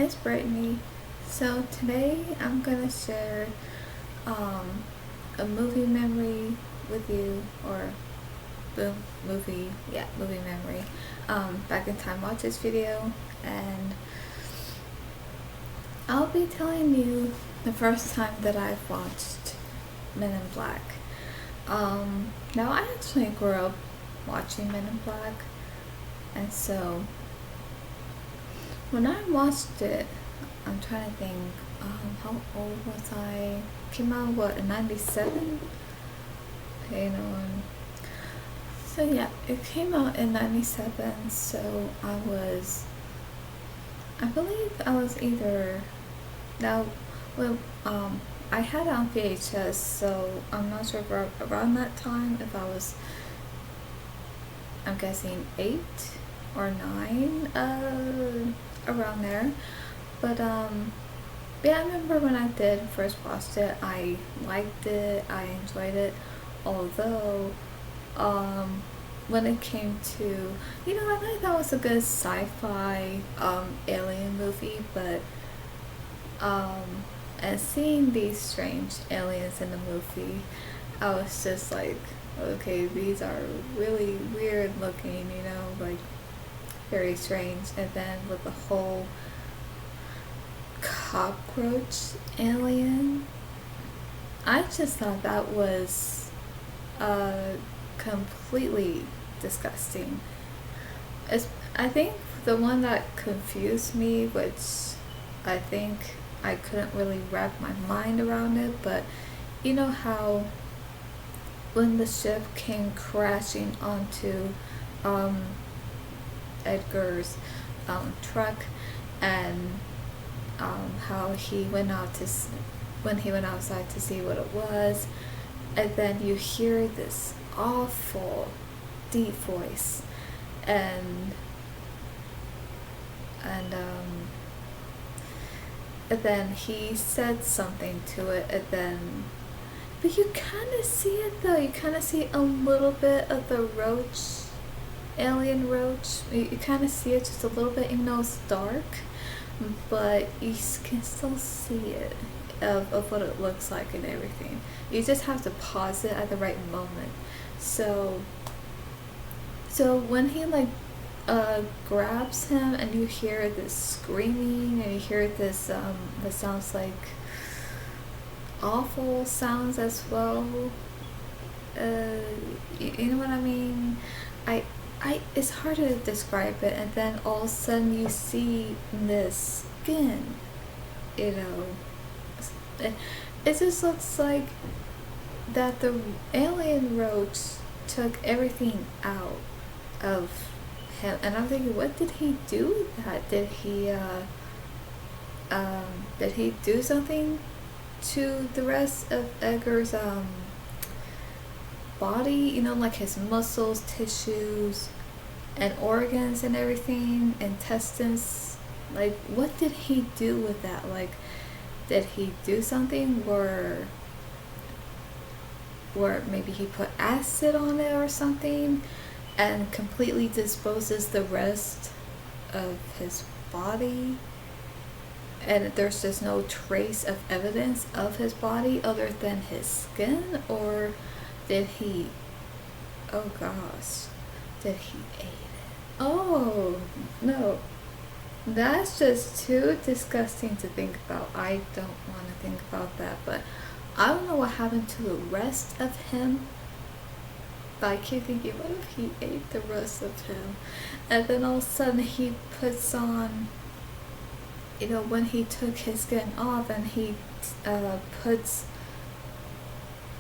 it's Brittany. So today I'm gonna share a movie memory with you, or movie memory. Back in time watch this video, and I'll be telling you the first time that I've watched Men in Black. Now I actually grew up watching Men in Black, and so when I watched it, I'm trying to think, how old was I? Came out, what, in 97? Okay, no. So yeah, it came out in 97, so I believe I was either, now, well, I had it on VHS, so I'm not sure if around that time, if I was, I'm guessing 8 or 9, around there. But yeah, I remember when I did first watch it, I liked it, I enjoyed it, although when it came to, I thought that was a good sci-fi alien movie, but and seeing these strange aliens in the movie, I was just like, okay, these are really weird looking, like very strange. And then with the whole cockroach alien, I just thought that was completely disgusting. I think the one that confused me, which I think I couldn't really wrap my mind around it, but you know how when the ship came crashing onto Edgar's truck, and how he went when he went outside to see what it was, and then you hear this awful deep voice, and then he said something to it, and then, but you kind of see it though. You kind of see a little bit of the alien roach. You kind of see it just a little bit, even though it's dark, but you can still see it of what it looks like and everything. You just have to pause it at the right moment. So when he grabs him, and you hear this screaming, and you hear this that sounds like awful sounds as well. You know what I mean? It's hard to describe it. And then all of a sudden you see this skin, it just looks like that the alien roach took everything out of him. And I'm thinking, what did he do with that? Did he do something to the rest of Edgar's body, like his muscles, tissues, and organs and everything, intestines? Like, what did he do with that? Like, did he do something where maybe he put acid on it or something and completely disposes the rest of his body, and there's just no trace of evidence of his body other than his skin? Or did he, oh gosh, did he eat it? Oh no, that's just too disgusting to think about. I don't want to think about that. But I don't know what happened to the rest of him, but I keep thinking, what if he ate the rest of him? And then all of a sudden he puts on, when he took his skin off, and he puts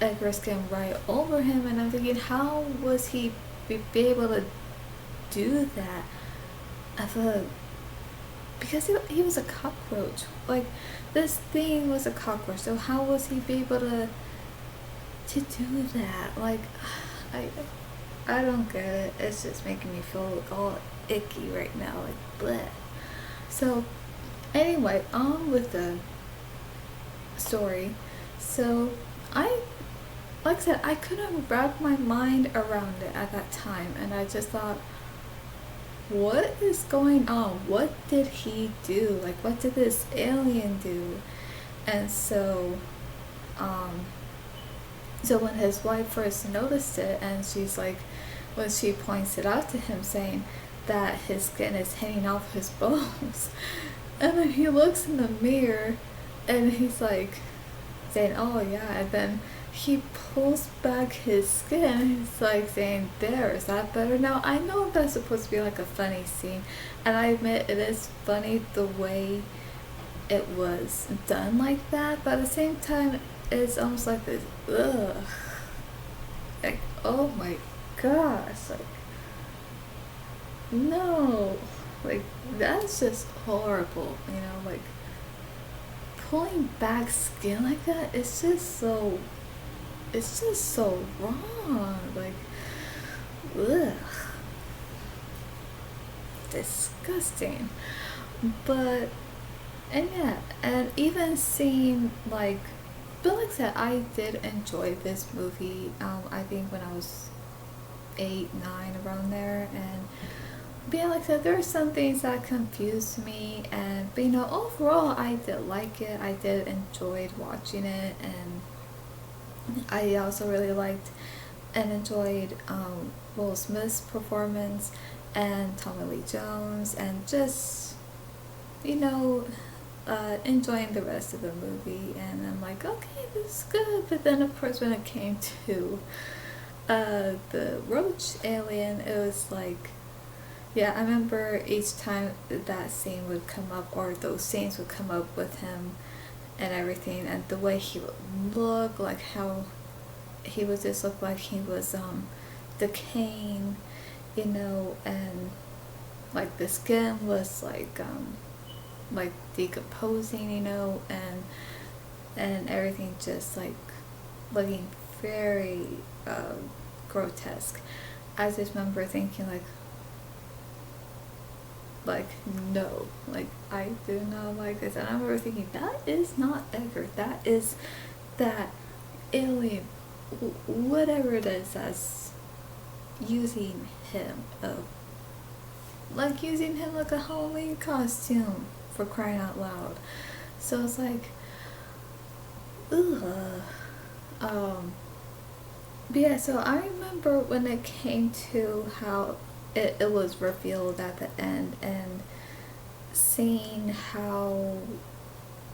Edgar's skin right over him, and I'm thinking, how was he be able to do that? I feel like, because he was a cockroach. Like, this thing was a cockroach, so how was he be able to do that? Like, I don't get it. It's just making me feel like all icky right now, like bleh. So anyway, on with the story. So like I said, I couldn't wrap my mind around it at that time, and I just thought, what is going on? What did he do? Like, what did this alien do? And um, so when his wife first noticed it, and she's like, when she points it out to him, saying that his skin is hanging off his bones, and then he looks in the mirror, and he's like, saying, "Oh yeah," and then he pulls back his skin. He's like saying, "There, is that better now?" I know that's supposed to be like a funny scene, and I admit it is funny the way it was done like that, but at the same time, it's almost like this, ugh, like, oh my gosh, like, no, like, that's just horrible, like, pulling back skin like that, it's just so wrong, like, ugh, disgusting, but, and yeah, and even seeing, like, but like I said, I did enjoy this movie, I think when I was 8, 9, around there, and but yeah, like I said, there are some things that confused me, and but overall, I did like it. I did enjoyed watching it, and I also really liked and enjoyed Will Smith's performance and Tommy Lee Jones, and just you know enjoying the rest of the movie. And I'm like, okay, this is good. But then, of course, when it came to the roach alien, it was like, yeah, I remember each time that scene would come up, or those scenes would come up with him and everything, and the way he would look, like how he would just look like he was decaying, and like the skin was like decomposing, and everything just like looking very grotesque. I just remember thinking like no, like I do not like this, and I remember thinking that is not Edgar, that is that alien, whatever it is, that's using him, like using him like a Halloween costume, for crying out loud. So it's like, ugh. Um, but yeah, so I remember when it came to how it was revealed at the end, and seeing how,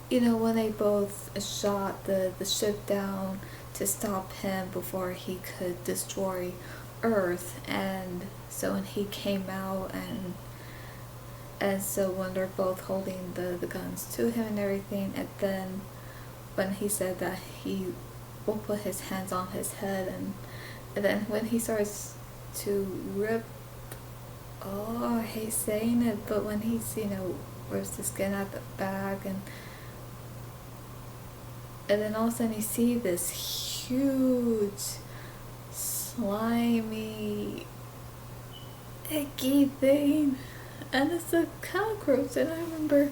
when they both shot the ship down to stop him before he could destroy Earth, and so when he came out, and so when they're both holding the guns to him and everything, and then when he said that he will put his hands on his head, and then when he starts to rip, oh, I hate saying it, but when he's, rips the skin out the back, and then all of a sudden you see this huge, slimy, icky thing, and it's a cockroach. And I remember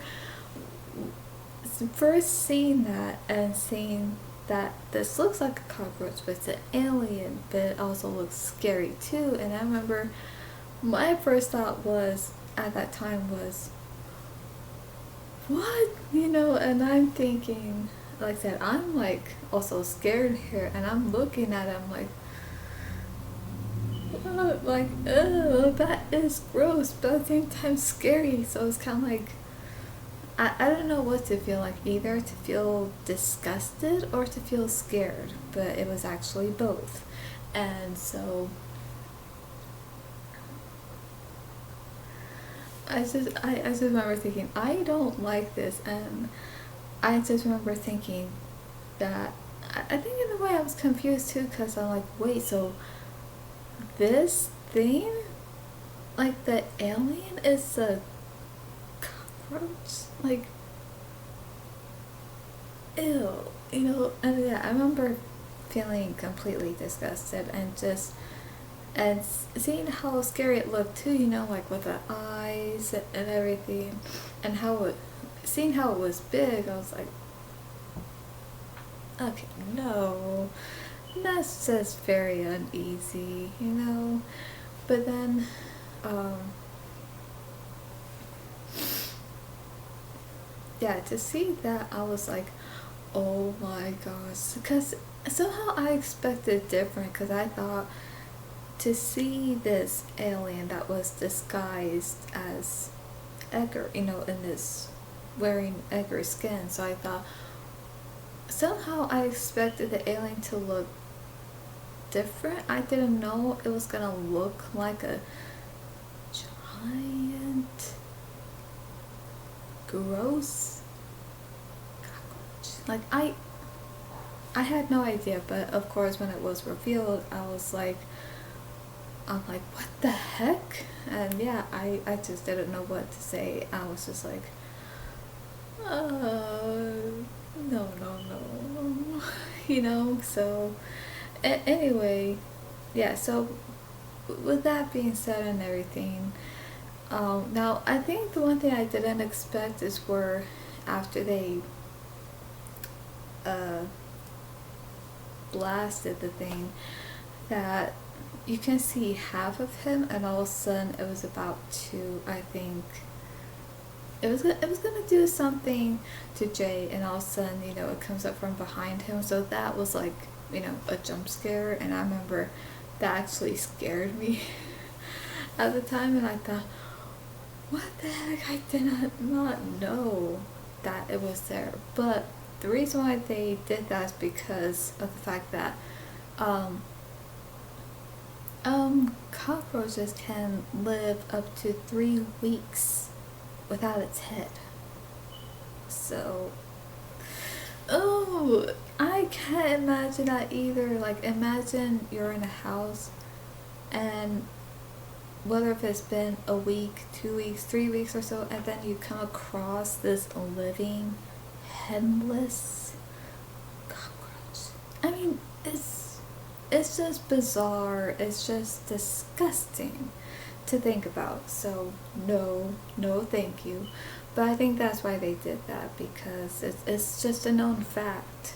first seeing that, and seeing that this looks like a cockroach, but it's an alien, but it also looks scary too. And I remember my first thought was, at that time, was, what? And I'm thinking, like I said, I'm like also scared here, and I'm looking at him like, that is gross, but at the same time scary. So it's kind of like, I don't know what to feel like, either to feel disgusted or to feel scared, but it was actually both. And so I just remember thinking, I don't like this, and I just remember thinking that, I think in a way I was confused too, because I'm like, wait, so this thing, like the alien, is a cockroach? Like, ew, and yeah, I remember feeling completely disgusted, and seeing how scary it looked too, like with the eyes and everything, and seeing how it was big, I was like, okay, no, that's just very uneasy, but then, um, yeah, to see that, I was like, oh my gosh, because somehow I expected different, because I thought to see this alien that was disguised as Edgar, in this wearing Edgar's skin. So I thought somehow I expected the alien to look different. I didn't know it was gonna look like a giant, gross cockroach. Like I had no idea, but of course when it was revealed, I'm like, what the heck? And yeah, I just didn't know what to say. I was just like, no, no, no, So, anyway, yeah. So, with that being said and everything, now I think the one thing I didn't expect is where after they uh, blasted the thing, that you can see half of him, and all of a sudden it was about to, I think, it was gonna do something to Jay, and all of a sudden, it comes up from behind him. So that was like, a jump scare, and I remember that actually scared me at the time, and I thought, what the heck? I did not know that it was there. But the reason why they did that is because of the fact that cockroaches can live up to 3 weeks without its head. So, oh, I can't imagine that either. Like, imagine you're in a house, and whether if it's been a week, 2 weeks, 3 weeks or so, and then you come across this living, headless cockroach. I mean, it's just bizarre. It's just disgusting to think about. So no, thank you. But I think that's why they did that, because it's just a known fact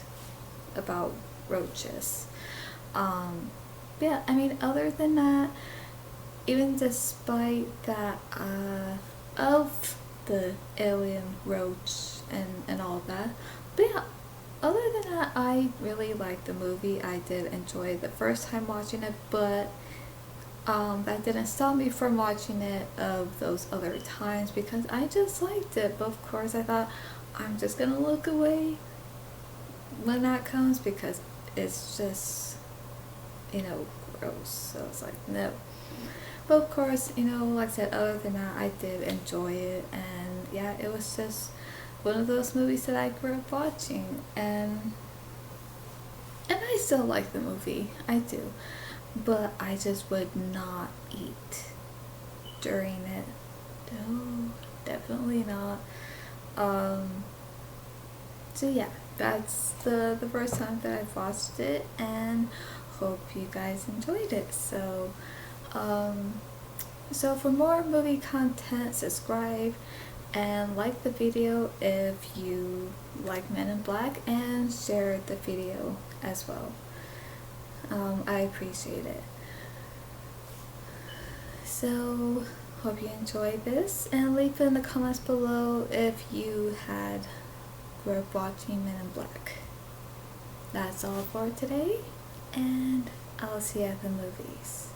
about roaches. Yeah, I mean, other than that, even despite that, of the alien roach and all that, but yeah, other than that, I really liked the movie. I did enjoy the first time watching it, but that didn't stop me from watching it of those other times, because I just liked it. But of course, I thought I'm just gonna look away when that comes, because it's just, gross. So it's like, no. But of course, like I said, other than that, I did enjoy it, and yeah, it was just one of those movies that I grew up watching, and I still like the movie. I do. But I just would not eat during it. No, definitely not. So yeah, that's the first time that I've watched it, and hope you guys enjoyed it. So for more movie content, subscribe and like the video if you like Men in Black, and share the video as well. I appreciate it. So, hope you enjoyed this, and leave it in the comments below if you had grew up watching Men in Black. That's all for today, and I'll see you at the movies.